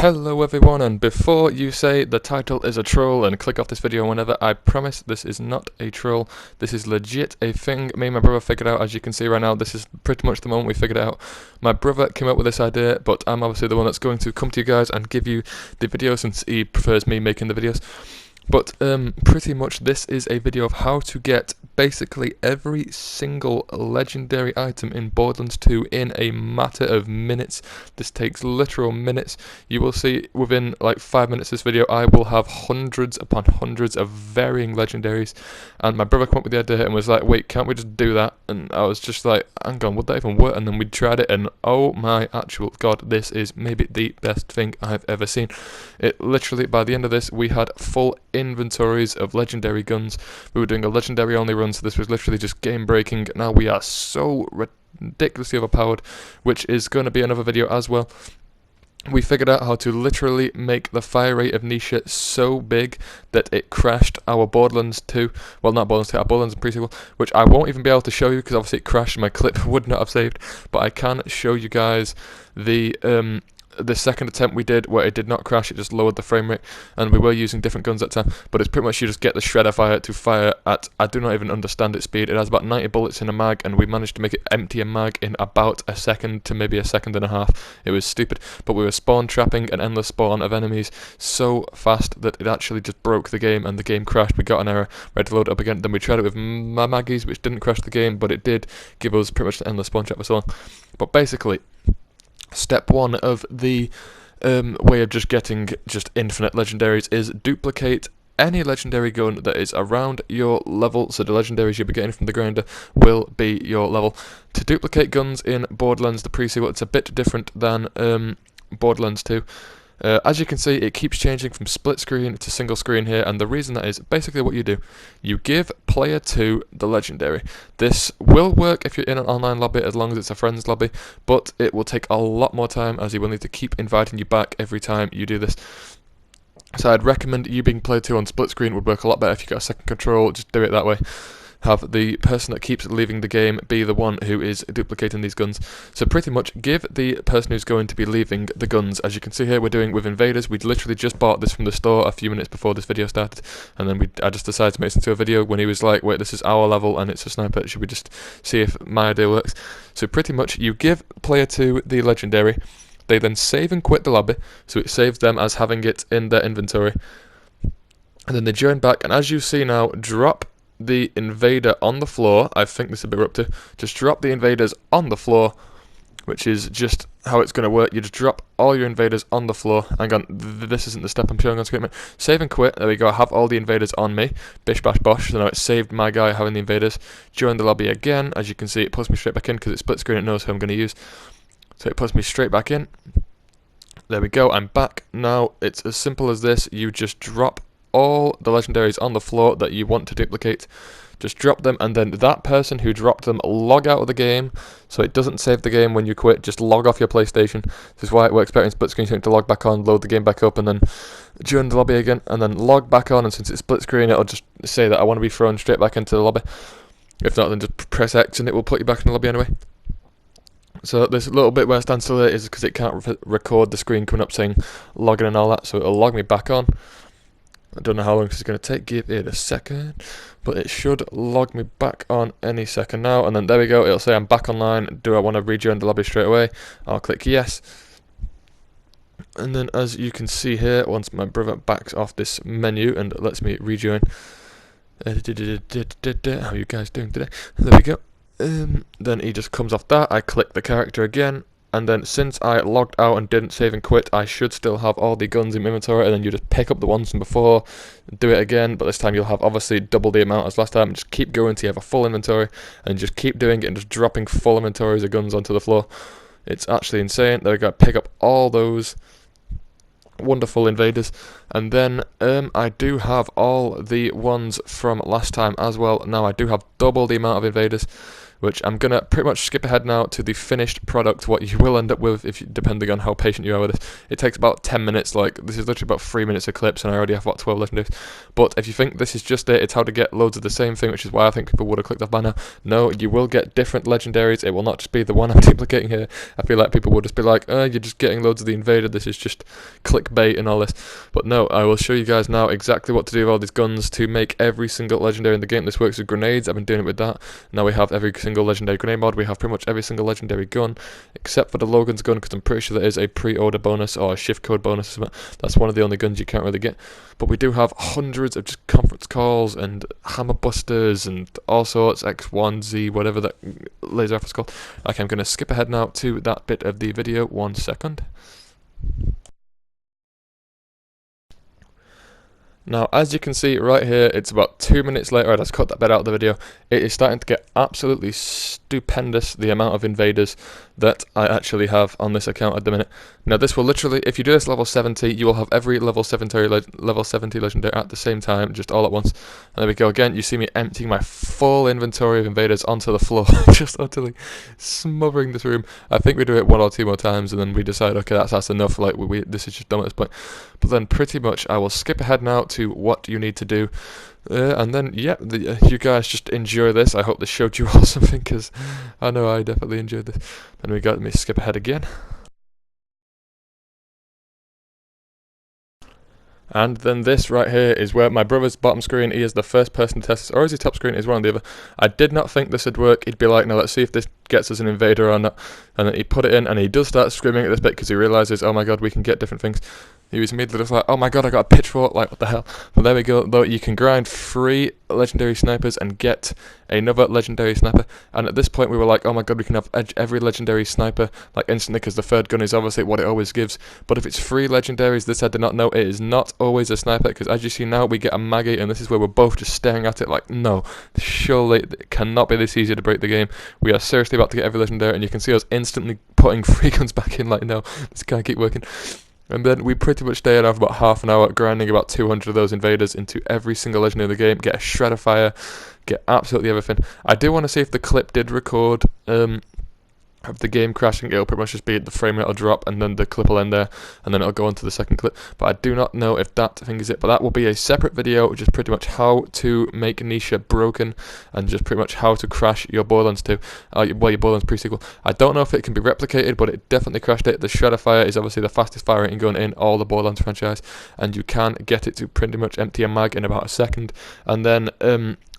Hello everyone, and before you say the title is a troll and click off this video whenever, I promise this is not a troll. This is legit a thing me and my brother figured out. As you can see right now, this is pretty much the moment we figured it out. My brother came up with this idea, but I'm obviously the one that's going to come to you guys and give you the video since he prefers me making the videos. But pretty much this is a video of how to get basically every single legendary item in Borderlands 2 in a matter of minutes. This takes literal minutes. You will see within like 5 minutes of this video I will have hundreds upon hundreds of varying legendaries, and my brother came up with the idea and was like, wait, can't we just do that? And I was just like, hang on, would that even work? And then we tried it, and oh my actual god, this is maybe the best thing I've ever seen. It literally, by the end of this, we had full inventories of legendary guns. We were doing a legendary only run, so this was literally just game breaking. Now we are so ridiculously overpowered, which is going to be another video as well. We figured out how to literally make the fire rate of Nisha so big that it crashed our Borderlands 2, well not Borderlands 2, our Borderlands The Pre, which I won't even be able to show you because obviously it crashed and my clip would not have saved, but I can show you guys the second attempt we did where it did not crash. It just lowered the frame rate, and we were using different guns at the time, but it's pretty much you just get the shredder fire to fire at, I do not even understand its speed. It has about 90 bullets in a mag, and we managed to make it empty a mag in about a second to maybe a second and a half. It was stupid, but we were spawn trapping an endless spawn of enemies so fast that it actually just broke the game, and the game crashed. We got an error, we had to load it up again. Then we tried it with my Maggies, which didn't crash the game, but it did give us pretty much the endless spawn trap for so long. But basically, step one of the way of just getting just infinite legendaries is duplicate any legendary gun that is around your level, so the legendaries you'll be getting from the grinder will be your level. To duplicate guns in Borderlands The Pre, it's a bit different than Borderlands 2. As you can see, it keeps changing from split screen to single screen here, and the reason that is basically what you do. You give player 2 the legendary. This will work if you're in an online lobby as long as it's a friends lobby, but it will take a lot more time as he will need to keep inviting you back every time you do this. So I'd recommend you being player 2 on split screen would work a lot better. If you got a second control, just do it that way. Have the person that keeps leaving the game be the one who is duplicating these guns. So pretty much give the person who's going to be leaving the guns. As you can see here, we're doing with invaders. We'd literally just bought this from the store a few minutes before this video started, and then I just decided to make this into a video when he was like, wait, this is our level and it's a sniper, should we just see if my idea works? So pretty much you give player 2 the legendary, they then save and quit the lobby, so it saves them as having it in their inventory, and then they join back, and as you see now, drop the invader on the floor. I think this is a bit we're up to. Just drop the invaders on the floor, which is just how it's going to work. You just drop all your invaders on the floor. Hang on, this isn't the step I'm showing on screen. Save and quit. There we go. I have all the invaders on me. Bish bash bosh. So now it saved my guy having the invaders. Join the lobby again. As you can see, it puts me straight back in because it's split screen. It knows who I'm going to use. So it puts me straight back in. There we go. I'm back. Now it's as simple as this. You just drop all the legendaries on the floor that you want to duplicate. Just drop them, and then that person who dropped them log out of the game, so it doesn't save the game when you quit. Just log off your PlayStation. This is why it works better in split screen. You need to log back on, load the game back up, and then join the lobby again, and then log back on, and since it's split screen, it'll just say that I want to be thrown straight back into the lobby. If not, then just press X and it will put you back in the lobby anyway. So this little bit where I stand still there is because it can't record the screen coming up saying login and all that, so it'll log me back on. I don't know how long this is going to take, give it a second, but it should log me back on any second now, and then there we go, it'll say I'm back online. Do I want to rejoin the lobby straight away? I'll click yes, and then as you can see here, once my brother backs off this menu and lets me rejoin, how are you guys doing today? There we go, then he just comes off that, I click the character again, and then since I logged out and didn't save and quit, I should still have all the guns in my inventory, and then you just pick up the ones from before, do it again, but this time you'll have obviously double the amount as last time. Just keep going till you have a full inventory, and just keep doing it and just dropping full inventories of guns onto the floor. It's actually insane. There we go, pick up all those wonderful invaders, and then I do have all the ones from last time as well. Now I do have double the amount of invaders, which I'm gonna pretty much skip ahead now to the finished product. What you will end up with, if you, depending on how patient you are with this, it takes about 10 minutes. Like, this is literally about 3 minutes of clips, and I already have what, 12 legendaries. But if you think this is just it, it's how to get loads of the same thing, which is why I think people would have clicked off by now. No, you will get different legendaries. It will not just be the one I'm duplicating here. I feel like people will just be like, you're just getting loads of the invader, this is just clickbait and all this. But no, I will show you guys now exactly what to do with all these guns to make every single legendary in the game. This works with grenades, I've been doing it with that. Now we have every single legendary grenade mod, we have pretty much every single legendary gun, except for the Logan's gun, because I'm pretty sure there is a pre-order bonus or a shift code bonus or something. That's one of the only guns you can't really get. But we do have hundreds of just conference calls and hammer busters and all sorts, X1Z, whatever that laser rifle's called. Okay, I'm going to skip ahead now to that bit of the video, 1 second. Now, as you can see right here, it's about 2 minutes later. I just cut that bit out of the video. It is starting to get absolutely stupendous, the amount of invaders that I actually have on this account at the minute. Now, this will literally, if you do this level 70, you will have every level 70 legendary at the same time, just all at once. And there we go again. You see me emptying my full inventory of invaders onto the floor, just utterly smothering this room. I think we do it 1 or 2 more times, and then we decide, okay, that's enough. Like, this is just dumb at this point. But then pretty much I will skip ahead now to what you need to do. And then, yeah, you guys just enjoy this. I hope this showed you all something, because I know I definitely enjoyed this. Then we got me skip ahead again. And then this right here is where my brother's bottom screen, he is the first person to test this, or is he top screen, is one or the other. I did not think this would work. He'd be like, no, let's see if this gets us an invader or not. And then he put it in, and he does start screaming at this bit because he realises, oh my god, we can get different things. He was immediately just like, oh my god, I got a pitchfork, like, what the hell. But there we go, though, you can grind 3 legendary snipers and get another legendary sniper. And at this point we were like, oh my god, we can have every legendary sniper, like, instantly, because the third gun is obviously what it always gives. But if it's 3 legendaries, this I did not know, it is not always a sniper, because as you see now, we get a Maggie, and this is where we're both just staring at it like, no, surely it cannot be this easy to break the game. We are seriously about to get every legendary, and you can see us instantly putting 3 guns back in, like, no, this can't keep working. And then we pretty much stayed off about half an hour, grinding about 200 of those invaders into every single legendary in the game, get a shred of fire, get absolutely everything. I do want to see if the clip did record of the game crashing. It'll pretty much just be the frame rate will drop, and then the clip will end there, and then it'll go on to the second clip. But I do not know if that thing is it. But that will be a separate video, which is pretty much how to make Nisha broken, and just pretty much how to crash your Borderlands 2, your Borderlands pre-sequel. I don't know if it can be replicated, but it definitely crashed it. The Shred of Fire is obviously the fastest fire rating gun in all the Borderlands franchise, and you can get it to pretty much empty a mag in about a second. And then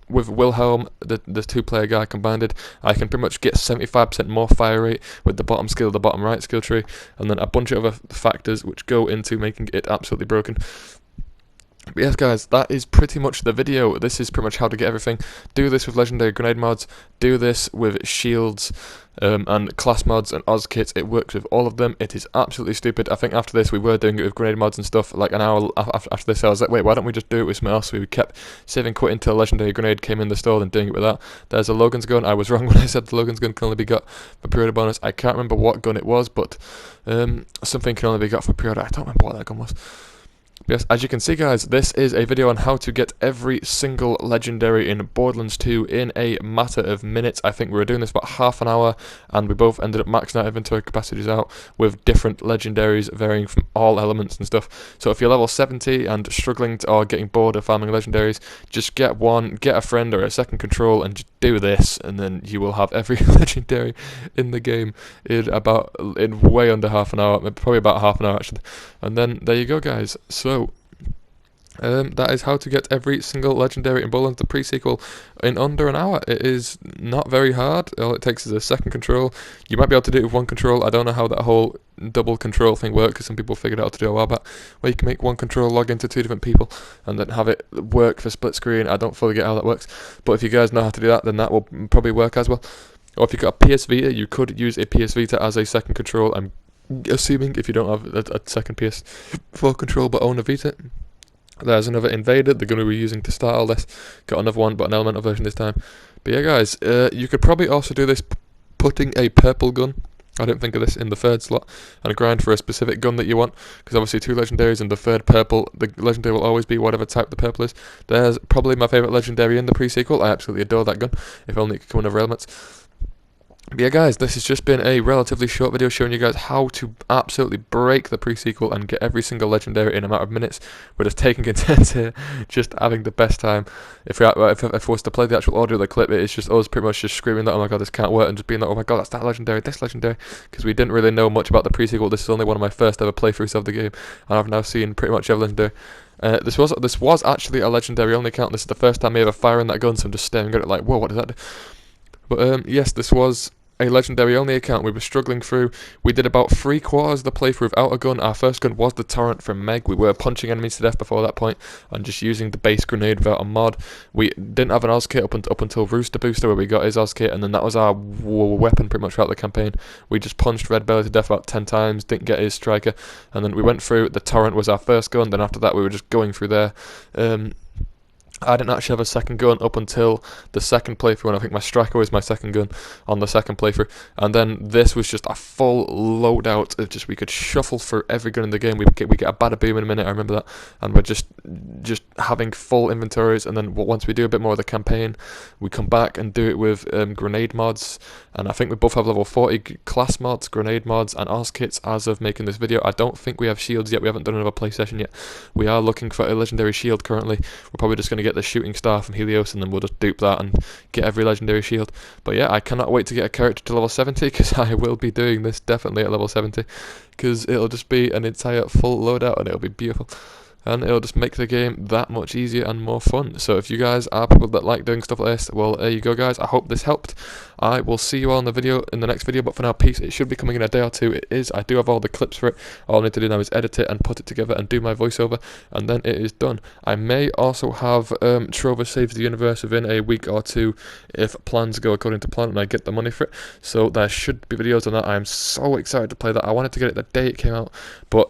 with Wilhelm, the 2-player guy combined, I can pretty much get 75% more fire rate with the bottom skill, the bottom right skill tree, and then a bunch of other factors which go into making it absolutely broken. But yes guys, that is pretty much the video. This is pretty much how to get everything. Do this with legendary grenade mods, do this with shields, and class mods and Oz kits. It works with all of them. It is absolutely stupid. I think after this we were doing it with grenade mods and stuff. Like an hour after this I was like, wait, why don't we just do it with something else? So we kept saving quit until a legendary grenade came in the store and doing it with that. There's a Logan's gun. I was wrong when I said the Logan's gun can only be got for pre-order bonus. I can't remember what gun it was, but something can only be got for pre-order. I don't remember what that gun was. Yes, as you can see guys, this is a video on how to get every single legendary in Borderlands 2 in a matter of minutes. I think we were doing this about half an hour, and we both ended up maxing our inventory capacities out with different legendaries varying from all elements and stuff. So if you're level 70 and struggling or getting bored of farming legendaries, just get one, get a friend or a second control, and just do this, and then you will have every legendary in the game in way under half an hour, probably about half an hour actually. And then there you go guys. So that is how to get every single legendary in Borderlands The Pre sequel in under an hour. It is not very hard. All it takes is a second control. You might be able to do it with one control. I don't know how that whole double control thing works, because some people figured out how to do it a while back, where you can make one control log into 2 different people and then have it work for split screen. I don't fully get how that works, but if you guys know how to do that, then that will probably work as well. Or if you've got a PS Vita, you could use a PS Vita as a second control. I'm assuming if you don't have a second PS4 control but own a Vita. There's another invader, the gun we were using to start all this. Got another one, but an elemental version this time. But yeah guys, you could probably also do this putting a purple gun, I didn't think of this, in the third slot, and grind for a specific gun that you want, because obviously 2 legendaries and the third purple, the legendary will always be whatever type the purple is. There's probably my favourite legendary in the pre-sequel. I absolutely adore that gun, if only it could come in other elements. But yeah guys, this has just been a relatively short video showing you guys how to absolutely break the pre-sequel and get every single legendary in a matter of minutes. We're just taking content here, just having the best time. If we was to play the actual audio of the clip, it's just us pretty much just screaming that, oh my god, this can't work, and just being like, oh my god, that's that legendary, this legendary, because we didn't really know much about the pre-sequel. This is only one of my first ever playthroughs of the game, and I've now seen pretty much every legendary. This was actually a legendary only account. This is the first time me ever firing that gun, so I'm just staring at it like, whoa, what does that do? But yes, this was a legendary only account. We were struggling through. We did about 3/4 of the playthrough without a gun. Our first gun was the torrent from Meg. We were punching enemies to death before that point and just using the base grenade without a mod. We didn't have an Oz kit up until Rooster Booster, where we got his Oz kit, and then that was our weapon pretty much throughout the campaign. We just punched Red Belly to death about 10 times, didn't get his striker, and then we went through. The torrent was our first gun. Then after that we were just going through there. I didn't actually have a second gun up until the second playthrough, and I think my striker was my second gun on the second playthrough. And then this was just a full loadout of just, we could shuffle through every gun in the game. We get a bada boom in a minute, I remember that. And we're just having full inventories, and then once we do a bit more of the campaign, we come back and do it with grenade mods. And I think we both have level 40 class mods, grenade mods, and Oz kits as of making this video. I don't think we have shields yet. We haven't done another play session yet. We are looking for a legendary shield currently. We're probably just going to get the shooting star from Helios, and then we'll just dupe that and get every legendary shield. But yeah, I cannot wait to get a character to level 70, because I will be doing this definitely at level 70, because it'll just be an entire full loadout and it'll be beautiful. And it'll just make the game that much easier and more fun. So if you guys are people that like doing stuff like this, well, there you go guys. I hope this helped. I will see you all in the next video, but for now, peace. It should be coming in a day or two. It is. I do have all the clips for it. All I need to do now is edit it and put it together and do my voiceover, and then it is done. I may also have Trover Saves the Universe within a week or two if plans go according to plan and I get the money for it. So there should be videos on that. I am so excited to play that. I wanted to get it the day it came out, but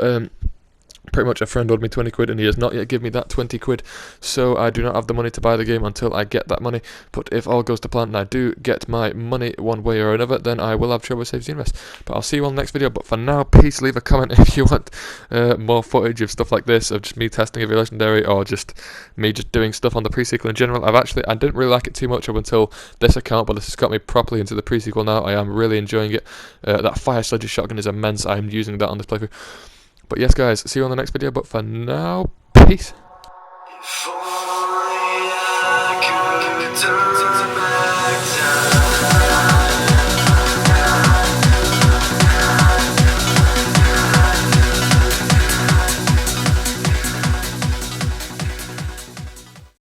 pretty much a friend owed me 20 quid and he has not yet given me that 20 quid, so I do not have the money to buy the game until I get that money. But if all goes to plan and I do get my money one way or another, then I will have Trouble Saves the Universe. But I'll see you all in the next video. But for now, please leave a comment if you want more footage of stuff like this, of just me testing every legendary, or just me just doing stuff on the pre-sequel in general. I didn't really like it too much up until this account, but this has got me properly into the pre-sequel now. I am really enjoying it. That fire sledge shotgun is immense. I am using that on this playthrough. But yes guys, see you on the next video, but for now, peace. If only I could turn back.